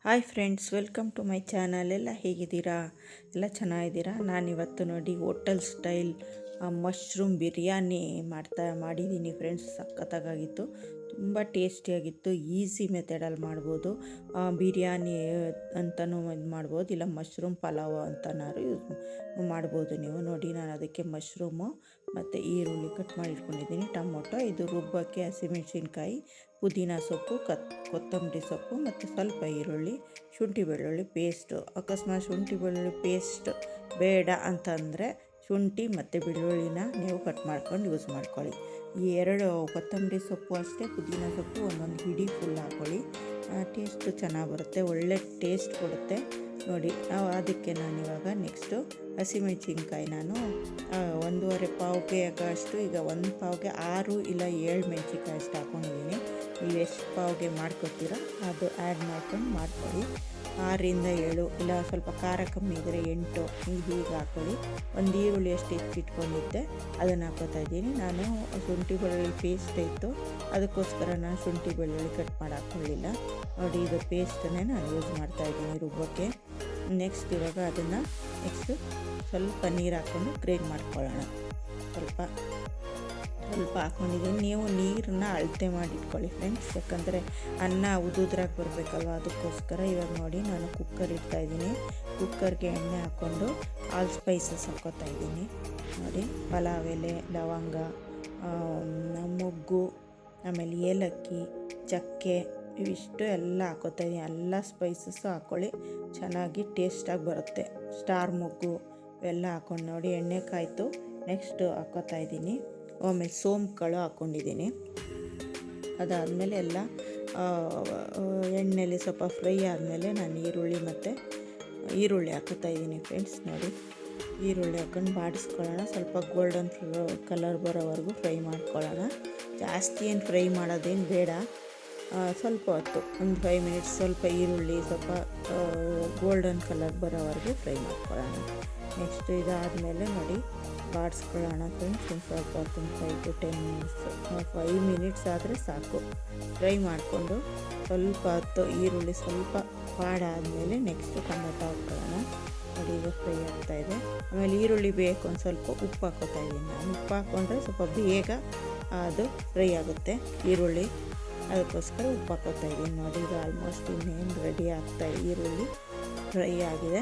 Hi friends, welcome to my channel. ಎಲ್ಲ ಹೇಗಿದ್ದೀರಾ? ಎಲ್ಲ ಚೆನ್ನಾಗಿದ್ದೀರಾ? ನಾನಿವತ್ತು ನೋಡಿ ಹೋಟೆಲ್ ಸ್ಟೈಲ್ ಮಶ್ರೂಮ್ ಬಿರಿಯಾನಿ ಮಾಡಿದ್ದೀನಿ ಫ್ರೆಂಡ್ಸ್. ಸಖತ್ತಾಗಿತ್ತು, ತುಂಬ ಟೇಸ್ಟಿಯಾಗಿತ್ತು. ಈಸಿ ಮೆಥಡಲ್ಲಿ ಮಾಡ್ಬೋದು. ಬಿರಿಯಾನಿ ಅಂತಲೂ ಇದು ಮಾಡ್ಬೋದು, ಇಲ್ಲ ಮಶ್ರೂಮ್ ಪಲಾವ್ ಅಂತನಾದ್ರು ಯೂಸ್ ಮಾಡ್ಬೋದು ನೀವು. ನೋಡಿ, ನಾನು ಅದಕ್ಕೆ ಮಶ್ರೂಮು ಮತ್ತು ಈರುಳ್ಳಿ ಕಟ್ ಮಾಡಿ ಇಟ್ಕೊಂಡಿದ್ದೀನಿ, ಟೊಮೊಟೊ, ಇದು ರುಬ್ಬಕ್ಕೆ ಹಸಿಮೆಣಸಿನ್ಕಾಯಿ, ಪುದೀನ ಸೊಪ್ಪು, ಕೊತ್ತಂಬರಿ ಸೊಪ್ಪು ಮತ್ತು ಸ್ವಲ್ಪ ಈರುಳ್ಳಿ, ಶುಂಠಿ ಬೆಳ್ಳುಳ್ಳಿ ಪೇಸ್ಟು. ಅಕಸ್ಮಾತ್ ಶುಂಠಿ ಬೆಳ್ಳುಳ್ಳಿ ಪೇಸ್ಟ್ ಬೇಡ ಅಂತಂದರೆ ಶುಂಠಿ ಮತ್ತು ಬೆಳ್ಳುಳ್ಳಿನ ನೀವು ಕಟ್ ಮಾಡ್ಕೊಂಡು ಯೂಸ್ ಮಾಡ್ಕೊಳ್ಳಿ. ಈ ಎರಡು ಕೊತ್ತಂಬರಿ ಸೊಪ್ಪು ಅಷ್ಟೇ, ಪುದೀನ ಸೊಪ್ಪು ಒಂದೊಂದು ಹಿಡಿ ಫುಲ್ ಹಾಕ್ಕೊಳ್ಳಿ. ಟೇಸ್ಟು ಚೆನ್ನಾಗಿ ಬರುತ್ತೆ, ಒಳ್ಳೆ ಟೇಸ್ಟ್ ಕೊಡುತ್ತೆ. ನೋಡಿ, ಅದಕ್ಕೆ ನಾನಿವಾಗ ನೆಕ್ಸ್ಟು ಹಸಿಮೆಣ್ಸಿನ್ಕಾಯಿ ನಾನು 1.5 ಪಾವ್ಗೆ ಅಷ್ಟು, ಈಗ 1 ಪಾವ್ಗೆ 6 ಇಲ್ಲ 7 ಮೆಣಸಿನ್ಕಾಯಿ ಅಷ್ಟು ಹಾಕ್ಕೊಂಡಿದ್ದೀನಿ. ನೀವು ಎಷ್ಟು ಪಾವ್ಗೆ ಮಾಡ್ಕೊತೀರಾ ಅದು ಆ್ಯಡ್ ಮಾಡ್ಕೊಂಡು ಮಾಡ್ಕೊಳ್ಳಿ. 6ರಿಂದ 7, ಇಲ್ಲ ಸ್ವಲ್ಪ ಖಾರ ಕಮ್ಮಿ ಇದ್ದರೆ 8 ಹೀಗೆ ಹಾಕ್ಕೊಳ್ಳಿ. ಒಂದು ಈರುಳ್ಳಿ ಅಷ್ಟು ಹೆಚ್ಚಿಟ್ಕೊಂಡಿದ್ದೆ, ಅದನ್ನು ಹಾಕ್ಕೋತಾ ಇದ್ದೀನಿ. ನಾನು ಶುಂಠಿ ಬೆಳ್ಳುಳ್ಳಿ ಪೇಸ್ಟ್ ಇತ್ತು, ಅದಕ್ಕೋಸ್ಕರ ನಾನು ಶುಂಠಿ ಬೆಳ್ಳುಳ್ಳಿ ಕಟ್ ಮಾಡಿ ಹಾಕ್ಕೊಳ್ಳಿಲ್ಲ. ನೋಡಿ, ಇದು ಪೇಸ್ಟನ್ನೇ ನಾನು ಯೂಸ್ ಮಾಡ್ತಾಯಿದ್ದೀನಿ ರುಬ್ಬಕ್ಕೆ. ನೆಕ್ಸ್ಟ್ ಇವಾಗ ಅದನ್ನು ಸ್ವಲ್ಪ ನೀರು ಹಾಕ್ಕೊಂಡು ಗ್ರೈಂಡ್ ಮಾಡ್ಕೊಳ್ಳೋಣ. ಸ್ವಲ್ಪ ಹಾಕ್ಕೊಂಡಿದ್ದೀನಿ. ನೀವು ನೀರನ್ನ ಅಳತೆ ಮಾಡಿ ಇಟ್ಕೊಳ್ಳಿ ಫ್ರೆಂಡ್ಸ್, ಯಾಕಂದರೆ ಅನ್ನ ಉದುದ್ರಾಗಿ ಬರಬೇಕಲ್ವ, ಅದಕ್ಕೋಸ್ಕರ. ಇವಾಗ ನೋಡಿ, ನಾನು ಕುಕ್ಕರ್ ಇಡ್ತಾಯಿದ್ದೀನಿ. ಕುಕ್ಕರ್ಗೆ ಎಣ್ಣೆ ಹಾಕ್ಕೊಂಡು ಆಲ್ ಸ್ಪೈಸಸ್ ಹಾಕ್ಕೋತಾ ಇದ್ದೀನಿ. ನೋಡಿ, ಪಲಾವ್ ಎಲೆ, ಲವಂಗ, ಮೊಗ್ಗು, ಆಮೇಲೆ ಏಲಕ್ಕಿ, ಚಕ್ಕೆ, ಇವಿಷ್ಟು ಎಲ್ಲ ಹಾಕ್ಕೋತಾ ಇದ್ದೀನಿ. ಎಲ್ಲ ಸ್ಪೈಸಸ್ಸು ಹಾಕ್ಕೊಳ್ಳಿ, ಚೆನ್ನಾಗಿ ಟೇಸ್ಟಾಗಿ ಬರುತ್ತೆ. ಸ್ಟಾರ್ ಮೊಗ್ಗು ಇವೆಲ್ಲ ಹಾಕ್ಕೊಂಡು ನೋಡಿ, ಎಣ್ಣೆ ಕಾಯ್ತು. ನೆಕ್ಸ್ಟು ಹಾಕ್ಕೋತಾ ಇದ್ದೀನಿ, ಆಮೇಲೆ ಸೋಂಪುಗಳು ಹಾಕ್ಕೊಂಡಿದ್ದೀನಿ. ಅದಾದಮೇಲೆ ಎಲ್ಲ ಎಣ್ಣೆಯಲ್ಲಿ ಸ್ವಲ್ಪ ಫ್ರೈ ಆದಮೇಲೆ ನಾನು ಈರುಳ್ಳಿ ಹಾಕ್ಕೋತಾ ಇದ್ದೀನಿ ಫ್ರೆಂಡ್ಸ್. ನೋಡಿ, ಈರುಳ್ಳಿ ಹಾಕ್ಕೊಂಡು ಬಾಡಿಸ್ಕೊಳ್ಳೋಣ. ಸ್ವಲ್ಪ ಗೋಲ್ಡನ್ ಕಲರ್ ಬರೋವರೆಗೂ ಫ್ರೈ ಮಾಡ್ಕೊಳ್ಳೋಣ. ಜಾಸ್ತಿ ಏನು ಫ್ರೈ ಮಾಡೋದೇನು ಬೇಡ, ಸ್ವಲ್ಪ ಹೊತ್ತು, ಒಂದು 5 ಮಿನಿಟ್ಸ್ ಸ್ವಲ್ಪ ಈರುಳ್ಳಿ ಸ್ವಲ್ಪ ಗೋಲ್ಡನ್ ಕಲರ್ ಬರೋವರೆಗೂ ಫ್ರೈ ಮಾಡ್ಕೊಳ್ಳೋಣ. ನೆಕ್ಸ್ಟು ಇದಾದಮೇಲೆ ನೋಡಿ, ಬಾಡಿಸ್ಕೊಳ್ಳೋಣ ಫ್ರೆಂಡ್ಸ್. ಒಂದು ಸ್ವಲ್ಪ ಹೊತ್ತು, 5 to 10 ಮಿನಿಟ್ಸ್, 5 ಮಿನಿಟ್ಸ್ ಆದರೆ ಸಾಕು. ಫ್ರೈ ಮಾಡಿಕೊಂಡು ಸ್ವಲ್ಪ ಹೊತ್ತು ಈರುಳ್ಳಿ ಸ್ವಲ್ಪ ಬಾಡಾದಮೇಲೆ ನೆಕ್ಸ್ಟು ಟೊಮೊಟೊ ಹಾಕ್ಕೊಳ್ಳೋಣ. ನೋಡಿ, ಈಗ ಫ್ರೈ ಆಗ್ತಾಯಿದೆ. ಆಮೇಲೆ ಈರುಳ್ಳಿ ಬೇಕು, ಒಂದು ಸ್ವಲ್ಪ ಉಪ್ಪು ಹಾಕ್ಕೋತಾ ಇದ್ದೀನಿ ನಾನು. ಉಪ್ಪು ಹಾಕ್ಕೊಂಡ್ರೆ ಸ್ವಲ್ಪ ಬೇಗ ಅದು ಫ್ರೈ ಆಗುತ್ತೆ ಈರುಳ್ಳಿ, ಅದಕ್ಕೋಸ್ಕರ ಉಪ್ಪು ಹಾಕ್ಕೋತಾ ಇದ್ದೀನಿ. ನೋಡಿ, ಈಗ ಆಲ್ಮೋಸ್ಟ್ ಇನ್ನೇನು ರೆಡಿ ಆಗ್ತಾಯಿದೆ. ಈರುಳ್ಳಿ ಫ್ರೈ ಆಗಿದೆ,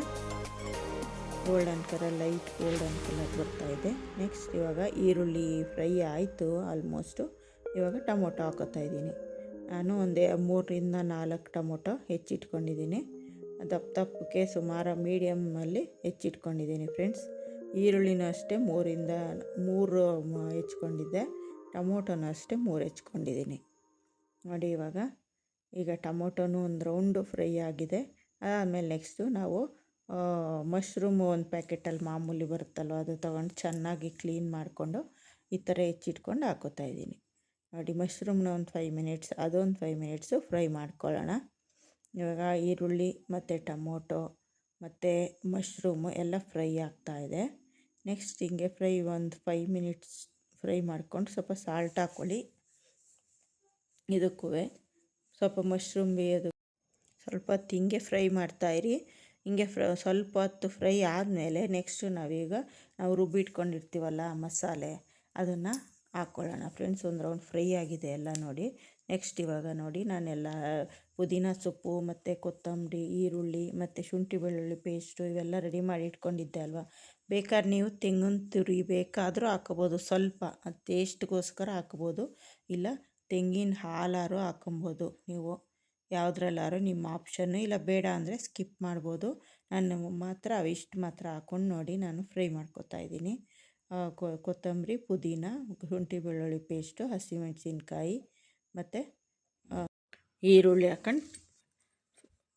ಲೈಟ್ ಗೋಲ್ಡನ್ ಕಲರ್ ಬರ್ತಾಯಿದೆ. ನೆಕ್ಸ್ಟ್ ಇವಾಗ ಈರುಳ್ಳಿ ಫ್ರೈ ಆಯಿತು ಆಲ್ಮೋಸ್ಟು. ಇವಾಗ ಟೊಮೊಟೊ ಹಾಕೋತಾ ಇದ್ದೀನಿ. ನಾನು ಒಂದು 3ರಿಂದ 4 ಟೊಮೊಟೊ ಹೆಚ್ಚಿಟ್ಕೊಂಡಿದ್ದೀನಿ. ದಪ್ಪಕ್ಕೆ ಸುಮಾರು ಮೀಡಿಯಮ್ಮಲ್ಲಿ ಹೆಚ್ಚಿಟ್ಕೊಂಡಿದ್ದೀನಿ ಫ್ರೆಂಡ್ಸ್. ಈರುಳ್ಳಿನೂ ಅಷ್ಟೇ 3ರಿಂದ 3 ಹೆಚ್ಕೊಂಡಿದ್ದೆ, ಟೊಮೊಟೊನೂ ಅಷ್ಟೇ 3 ಹೆಚ್ಕೊಂಡಿದ್ದೀನಿ. ನೋಡಿ, ಈಗ ಟೊಮೊಟೊನೂ ಒಂದು ರೌಂಡು ಫ್ರೈ ಆಗಿದೆ. ಆಮೇಲೆ ನೆಕ್ಸ್ಟು ನಾವು ಮಶ್ರೂಮು ಒಂದು ಪ್ಯಾಕೆಟಲ್ಲಿ ಮಾಮೂಲಿ ಬರುತ್ತಲ್ವ, ಅದು ತೊಗೊಂಡು ಚೆನ್ನಾಗಿ ಕ್ಲೀನ್ ಮಾಡಿಕೊಂಡು ಈ ಥರ ಹೆಚ್ಚಿಟ್ಕೊಂಡು ಹಾಕ್ಕೋತಾ ಇದ್ದೀನಿ. ನೋಡಿ, ಮಶ್ರೂಮ್ನ ಒಂದು 5 ಮಿನಿಟ್ಸ್, ಅದೊಂದು 5 ಮಿನಿಟ್ಸು ಫ್ರೈ ಮಾಡ್ಕೊಳ್ಳೋಣ. ಇವಾಗ ಈರುಳ್ಳಿ ಮತ್ತು ಟೊಮೊಟೊ ಮತ್ತು ಮಶ್ರೂಮು ಎಲ್ಲ ಫ್ರೈ ಆಗ್ತಾಯಿದೆ. ನೆಕ್ಸ್ಟ್ ಹಿಂಗೆ ಒಂದು 5 ಮಿನಿಟ್ಸ್ ಫ್ರೈ ಮಾಡ್ಕೊಂಡು ಸ್ವಲ್ಪ ಸಾಲ್ಟ್ ಹಾಕ್ಕೊಳ್ಳಿ. ಇದಕ್ಕೂ ಸ್ವಲ್ಪ ಮಶ್ರೂಮ್ ಬೇಯೋದು ಸ್ವಲ್ಪ ಹೊತ್ತು ಹಿಂಗೆ ಫ್ರೈ ಮಾಡ್ತಾಯಿರಿ. ಹಿಂಗೆ ಸ್ವಲ್ಪ ಹೊತ್ತು ಫ್ರೈ ಆದಮೇಲೆ ನೆಕ್ಸ್ಟು ನಾವು ರುಬ್ಬಿಟ್ಕೊಂಡಿರ್ತೀವಲ್ಲ ಮಸಾಲೆ, ಅದನ್ನು ಹಾಕ್ಕೊಳ್ಳೋಣ ಫ್ರೆಂಡ್ಸ್. ಒಂದು ರೌಂಡ್ ಫ್ರೈ ಆಗಿದೆ ಎಲ್ಲ. ನೋಡಿ, ನೆಕ್ಸ್ಟ್ ಇವಾಗ ನೋಡಿ, ನಾನೆಲ್ಲ ಪುದೀನ ಸೊಪ್ಪು ಮತ್ತು ಕೊತ್ತಂಬರಿ, ಈರುಳ್ಳಿ ಮತ್ತು ಶುಂಠಿ ಬೆಳ್ಳುಳ್ಳಿ ಪೇಸ್ಟು ಇವೆಲ್ಲ ರೆಡಿ ಮಾಡಿ ಇಟ್ಕೊಂಡಿದ್ದೆ ಅಲ್ವಾ. ಬೇಕಾದ್ರೆ ನೀವು ತೆಂಗಿನ ತುರಿ ಬೇಕಾದರೂ ಹಾಕ್ಕೋಬೋದು, ಸ್ವಲ್ಪ ಟೇಸ್ಟ್ಗೋಸ್ಕರ ಹಾಕ್ಬೋದು, ಇಲ್ಲ ತೆಂಗಿನ ಹಾಲಾರು ಹಾಕ್ಕೊಬೋದು. ನೀವು ಯಾವುದ್ರಲ್ಲಾರು ನಿಮ್ಮ ಆಪ್ಷನ್ನು, ಇಲ್ಲ ಬೇಡ ಅಂದರೆ ಸ್ಕಿಪ್ ಮಾಡ್ಬೋದು. ನಾನು ಮಾತ್ರ ಅವಿಷ್ಟು ಮಾತ್ರ ಹಾಕ್ಕೊಂಡು ನೋಡಿ ನಾನು ಫ್ರೈ ಮಾಡ್ಕೊತಾ ಇದ್ದೀನಿ. ಕೊತ್ತಂಬರಿ, ಪುದೀನ, ಶುಂಠಿ ಬೆಳ್ಳುಳ್ಳಿ ಪೇಸ್ಟು, ಹಸಿಮೆಣಸಿನ್ಕಾಯಿ ಮತ್ತು ಈರುಳ್ಳಿ ಹಾಕ್ಕೊಂಡು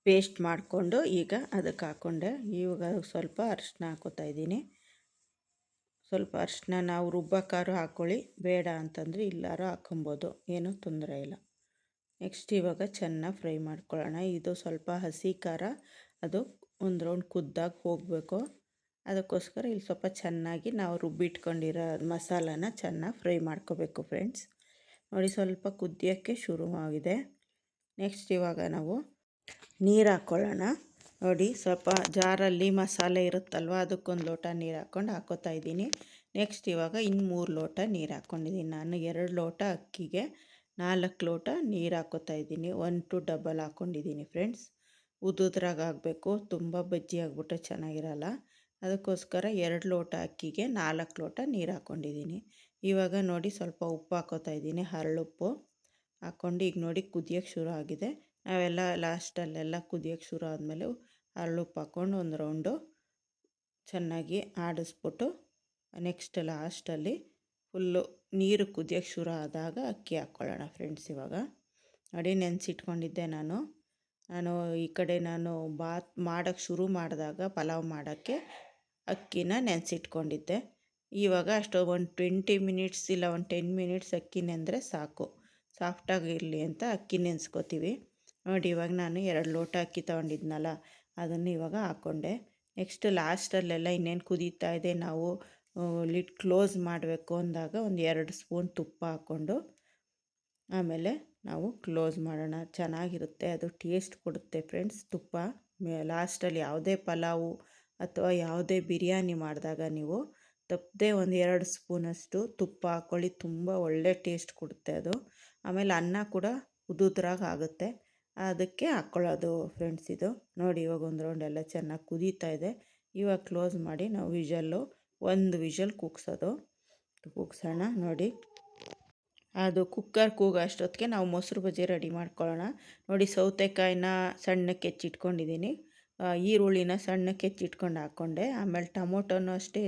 ಪೇಸ್ಟ್ ಮಾಡಿಕೊಂಡು ಈಗ ಅದಕ್ಕೆ ಹಾಕ್ಕೊಂಡೆ. ಇವಾಗ ಸ್ವಲ್ಪ ಅರಿಶಿನ ಹಾಕ್ಕೋತಾ ಇದ್ದೀನಿ. ಸ್ವಲ್ಪ ಅರಿಶಿನ ನಾವು ರುಬ್ಬಕ್ಕಾರು ಹಾಕ್ಕೊಳ್ಳಿ, ಬೇಡ ಅಂತಂದರೆ ಇಲ್ಲಾರು ಹಾಕ್ಕೊಬೋದು, ಏನೂ ತೊಂದರೆ ಇಲ್ಲ. ನೆಕ್ಸ್ಟ್ ಇವಾಗ ಚೆನ್ನಾಗಿ ಫ್ರೈ ಮಾಡ್ಕೊಳ್ಳೋಣ. ಇದು ಸ್ವಲ್ಪ ಹಸಿ ಖಾರ, ಅದು ಒಂದು ರೌಂಡ್ ಕುದ್ದಾಗ ಹೋಗಬೇಕು, ಅದಕ್ಕೋಸ್ಕರ ಇಲ್ಲಿ ಸ್ವಲ್ಪ ಚೆನ್ನಾಗಿ ನಾವು ರುಬ್ಬಿಟ್ಕೊಂಡಿರೋ ಮಸಾಲಾನ ಚೆನ್ನಾಗಿ ಫ್ರೈ ಮಾಡ್ಕೋಬೇಕು ಫ್ರೆಂಡ್ಸ್. ನೋಡಿ, ಸ್ವಲ್ಪ ಕುದಿಯೋಕ್ಕೆ ಶುರುವಾಗಿದೆ. ನೆಕ್ಸ್ಟ್ ಇವಾಗ ನಾವು ನೀರು ಹಾಕ್ಕೊಳ್ಳೋಣ. ನೋಡಿ ಸ್ವಲ್ಪ ಜಾರಲ್ಲಿ ಮಸಾಲೆ ಇರುತ್ತಲ್ವ, ಅದಕ್ಕೊಂದು ಲೋಟ ನೀರು ಹಾಕ್ಕೋತಾ ಇದ್ದೀನಿ. ನೆಕ್ಸ್ಟ್ ಇವಾಗ ಇನ್ನು 3 ಲೋಟ ನೀರು ಹಾಕ್ಕೊಂಡಿದ್ದೀನಿ. ನಾನು 2 ಲೋಟ ಅಕ್ಕಿಗೆ 4 ಲೋಟ ನೀರು ಹಾಕ್ಕೋತಾ ಇದ್ದೀನಿ. 1 ಟು ಡಬಲ್ ಹಾಕ್ಕೊಂಡಿದ್ದೀನಿ ಫ್ರೆಂಡ್ಸ್. ಉದುದ್ರಾಗ ಆಗಬೇಕು, ತುಂಬ ಬಜ್ಜಿ ಆಗಿಬಿಟ್ರೆ ಚೆನ್ನಾಗಿರಲ್ಲ. ಅದಕ್ಕೋಸ್ಕರ 2 ಲೋಟ ಅಕ್ಕಿಗೆ 4 ಲೋಟ ನೀರು ಹಾಕ್ಕೊಂಡಿದ್ದೀನಿ. ಇವಾಗ ನೋಡಿ ಸ್ವಲ್ಪ ಉಪ್ಪು ಹಾಕ್ಕೋತಾ ಇದ್ದೀನಿ, ಹರಳುಪ್ಪು ಹಾಕ್ಕೊಂಡು. ಈಗ ನೋಡಿ ಕುದಿಯೋಕ್ಕೆ ಶುರು ಆಗಿದೆ. ನಾವೆಲ್ಲ ಲಾಸ್ಟಲ್ಲೆಲ್ಲ ಕುದಿಯೋಕ್ಕೆ ಶುರು ಆದಮೇಲೆ ಹರಳುಪ್ಪು ಹಾಕ್ಕೊಂಡು ಒಂದು ರೌಂಡು ಚೆನ್ನಾಗಿ ಆಡಿಸ್ಬಿಟ್ಟು ನೆಕ್ಸ್ಟ್ ಲಾಸ್ಟಲ್ಲಿ ಫುಲ್ಲು ನೀರು ಕುದಿಯೋಕ್ಕೆ ಶುರು ಆದಾಗ ಅಕ್ಕಿ ಹಾಕ್ಕೊಳ್ಳೋಣ ಫ್ರೆಂಡ್ಸ್. ಇವಾಗ ನೋಡಿ ನೆನೆಸಿಟ್ಕೊಂಡಿದ್ದೆ ನಾನು ಈ ಕಡೆ ಬಾತ್ ಮಾಡೋಕ್ಕೆ ಶುರು ಮಾಡಿದಾಗ ಪಲಾವ್ ಮಾಡೋಕ್ಕೆ ಅಕ್ಕಿನ ನೆನೆಸಿಟ್ಕೊಂಡಿದ್ದೆ. ಇವಾಗ ಅಷ್ಟು ಒಂದು 20 ಮಿನಿಟ್ಸ್ ಇಲ್ಲ ಒಂದು 10 ಮಿನಿಟ್ಸ್ ಅಕ್ಕಿ ನೆಂದರೆ ಸಾಕು, ಸಾಫ್ಟಾಗಿರಲಿ ಅಂತ ಅಕ್ಕಿ ನೆನೆಸ್ಕೋತೀವಿ. ನೋಡಿ ಇವಾಗ ನಾನು 2 ಲೋಟ ಅಕ್ಕಿ ತೊಗೊಂಡಿದ್ನಲ್ಲ, ಅದನ್ನು ಇವಾಗ ಹಾಕ್ಕೊಂಡೆ. ನೆಕ್ಸ್ಟ್ ಲಾಸ್ಟಲ್ಲೆಲ್ಲ ಇನ್ನೇನು ಕುದೀತಾ ಇದೆ, ನಾವು ಲಿಡ್ ಕ್ಲೋಸ್ ಮಾಡಬೇಕು ಅಂದಾಗ ಒಂದು 2 ಸ್ಪೂನ್ ತುಪ್ಪ ಹಾಕ್ಕೊಂಡು ಆಮೇಲೆ ನಾವು ಕ್ಲೋಸ್ ಮಾಡೋಣ. ಚೆನ್ನಾಗಿರುತ್ತೆ, ಅದು ಟೇಸ್ಟ್ ಕೊಡುತ್ತೆ ಫ್ರೆಂಡ್ಸ್ ತುಪ್ಪ. ಲಾಸ್ಟಲ್ಲಿ ಯಾವುದೇ ಪಲಾವು ಅಥವಾ ಯಾವುದೇ ಬಿರಿಯಾನಿ ಮಾಡಿದಾಗ ನೀವು ತಪ್ಪದೆ ಒಂದು 2 ಸ್ಪೂನಷ್ಟು ತುಪ್ಪ ಹಾಕ್ಕೊಳ್ಳಿ, ತುಂಬ ಒಳ್ಳೆ ಟೇಸ್ಟ್ ಕೊಡುತ್ತೆ ಅದು. ಆಮೇಲೆ ಅನ್ನ ಕೂಡ ಉದುದ್ರಾಗ ಆಗುತ್ತೆ, ಅದಕ್ಕೆ ಹಾಕ್ಕೊಳ್ಳೋದು ಫ್ರೆಂಡ್ಸ್ ಇದು. ನೋಡಿ ಇವಾಗ ಒಂದು ರೌಂಡ್ ಎಲ್ಲ ಚೆನ್ನಾಗಿ ಕುದೀತಾ ಇದೆ. ಇವಾಗ ಕ್ಲೋಸ್ ಮಾಡಿ ನಾವು ಒಂದು ವಿಷಲ್ ಕೂಗ್ಸೋಣ. ನೋಡಿ ಅದು ಕುಕ್ಕರ್ ಕೂಗೋ ಅಷ್ಟೊತ್ತಿಗೆ ನಾವು ಮೊಸರು ಬಜ್ಜಿ ರೆಡಿ ಮಾಡ್ಕೊಳ್ಳೋಣ. ನೋಡಿ ಸೌತೆಕಾಯಿನ ಸಣ್ಣಕ್ಕೆ ಹೆಚ್ಚಿಟ್ಕೊಂಡಿದ್ದೀನಿ, ಈರುಳ್ಳಿನ ಸಣ್ಣಕ್ಕೆ ಹೆಚ್ಚಿಟ್ಕೊಂಡು ಹಾಕ್ಕೊಂಡೆ. ಆಮೇಲೆ ಟೊಮೊಟೊನೂ ಅಷ್ಟೇ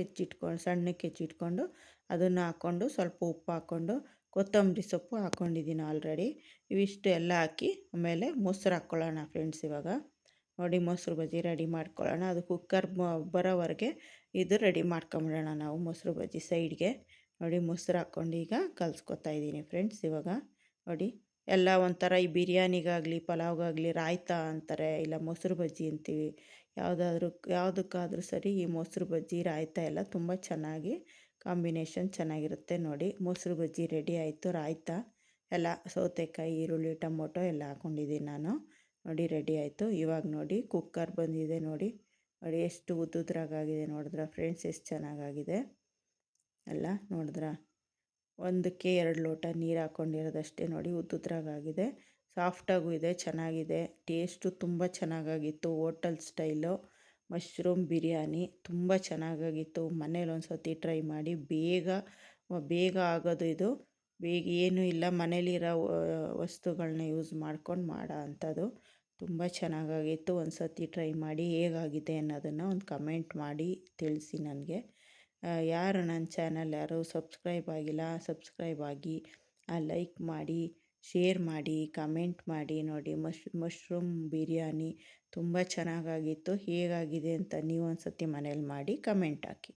ಸಣ್ಣಕ್ಕೆ ಹೆಚ್ಚಿಟ್ಕೊಂಡು ಅದನ್ನು ಹಾಕ್ಕೊಂಡು ಸ್ವಲ್ಪ ಉಪ್ಪು ಹಾಕ್ಕೊಂಡು ಕೊತ್ತಂಬರಿ ಸೊಪ್ಪು ಹಾಕ್ಕೊಂಡಿದ್ದೀನಿ ಆಲ್ರೆಡಿ. ಇವಿಷ್ಟು ಎಲ್ಲ ಹಾಕಿ ಆಮೇಲೆ ಮೊಸರು ಹಾಕ್ಕೊಳ್ಳೋಣ ಫ್ರೆಂಡ್ಸ್. ಇವಾಗ ನೋಡಿ ಮೊಸರು ಬಜ್ಜಿ ರೆಡಿ ಮಾಡ್ಕೊಳ್ಳೋಣ. ಅದು ಕುಕ್ಕರ್ ಬರೋವರೆಗೆ ಇದು ರೆಡಿ ಮಾಡ್ಕೊಂಬಿಡೋಣ ನಾವು ಮೊಸರು ಬಜ್ಜಿ ಸೈಡ್ಗೆ. ನೋಡಿ ಮೊಸರು ಹಾಕ್ಕೊಂಡು ಈಗ ಕಲಿಸ್ಕೊತಾ ಇದ್ದೀನಿ ಫ್ರೆಂಡ್ಸ್. ಇವಾಗ ನೋಡಿ ಎಲ್ಲ ಒಂಥರ ಈ ಬಿರಿಯಾನಿಗಾಗಲಿ ಪಲಾವ್ಗಾಗಲಿ ರಾಯ್ತ ಅಂತಾರೆ, ಇಲ್ಲ ಮೊಸರು ಬಜ್ಜಿ ಅಂತೀವಿ. ಯಾವುದಕ್ಕಾದ್ರೂ ಸರಿ ಈ ಮೊಸರು ಬಜ್ಜಿ ರಾಯ್ತ ಎಲ್ಲ ತುಂಬ ಚೆನ್ನಾಗಿ ಕಾಂಬಿನೇಷನ್ ಚೆನ್ನಾಗಿರುತ್ತೆ. ನೋಡಿ ಮೊಸರು ಬಜ್ಜಿ ರೆಡಿ ಆಯಿತು. ರಾಯ್ತ ಎಲ್ಲ ಸೌತೆಕಾಯಿ, ಈರುಳ್ಳಿ, ಟೊಮೊಟೊ ಎಲ್ಲ ಹಾಕ್ಕೊಂಡಿದ್ದೀನಿ ನಾನು. ನೋಡಿ ರೆಡಿ ಆಯಿತು. ಇವಾಗ ನೋಡಿ ಕುಕ್ಕರ್ ಬಂದಿದೆ, ನೋಡಿ ಎಷ್ಟು ಉದ್ದುದ್ರಾಗಿದೆ ನೋಡಿದ್ರ ಫ್ರೆಂಡ್ಸ್, ಎಷ್ಟು ಚೆನ್ನಾಗಾಗಿದೆ ಎಲ್ಲ ನೋಡಿದ್ರ. 1ಕ್ಕೆ 2 ಲೋಟ ನೀರು ಹಾಕ್ಕೊಂಡಿರೋದಷ್ಟೇ. ನೋಡಿ ಉದ್ದುದ್ರಾಗಿದೆ, ಸಾಫ್ಟಾಗೂ ಇದೆ, ಚೆನ್ನಾಗಿದೆ. ಟೇಸ್ಟು ತುಂಬ ಚೆನ್ನಾಗಾಗಿತ್ತು. ಹೋಟೆಲ್ ಸ್ಟೈಲು ಮಶ್ರೂಮ್ ಬಿರಿಯಾನಿ ತುಂಬ ಚೆನ್ನಾಗಾಗಿತ್ತು. ಮನೇಲಿ ಒಂದು ಸರ್ತಿ ಟ್ರೈ ಮಾಡಿ, ಬೇಗ ಆಗೋದು ಇದು. ಬೇಗ ಏನೂ ಇಲ್ಲ, ಮನೇಲಿರೋ ವಸ್ತುಗಳನ್ನ ಯೂಸ್ ಮಾಡ್ಕೊಂಡು ಮಾಡೋ ಅಂಥದ್ದು. ತುಂಬ ಚೆನ್ನಾಗಾಗಿತ್ತು. ಒಂದು ಸರ್ತಿ ಟ್ರೈ ಮಾಡಿ ಹೇಗಾಗಿದೆ ಅನ್ನೋದನ್ನು ಒಂದು ಕಮೆಂಟ್ ಮಾಡಿ ತಿಳಿಸಿ ನನಗೆ. ಯಾರು ನನ್ನ ಚಾನಲ್ ಸಬ್ಸ್ಕ್ರೈಬ್ ಆಗಿಲ್ಲ ಸಬ್ಸ್ಕ್ರೈಬ್ ಆಗಿ, ಲೈಕ್ ಮಾಡಿ, ಶೇರ್ ಮಾಡಿ, ಕಮೆಂಟ್ ಮಾಡಿ. ನೋಡಿ ಮಶ್ರೂಮ್ ಬಿರಿಯಾನಿ ತುಂಬ ಚೆನ್ನಾಗಾಗಿತ್ತು. ಹೇಗಾಗಿದೆ ಅಂತ ನೀವು ಒಂದು ಸರ್ತಿ ಮನೇಲಿ ಮಾಡಿ ಕಮೆಂಟ್ ಹಾಕಿ.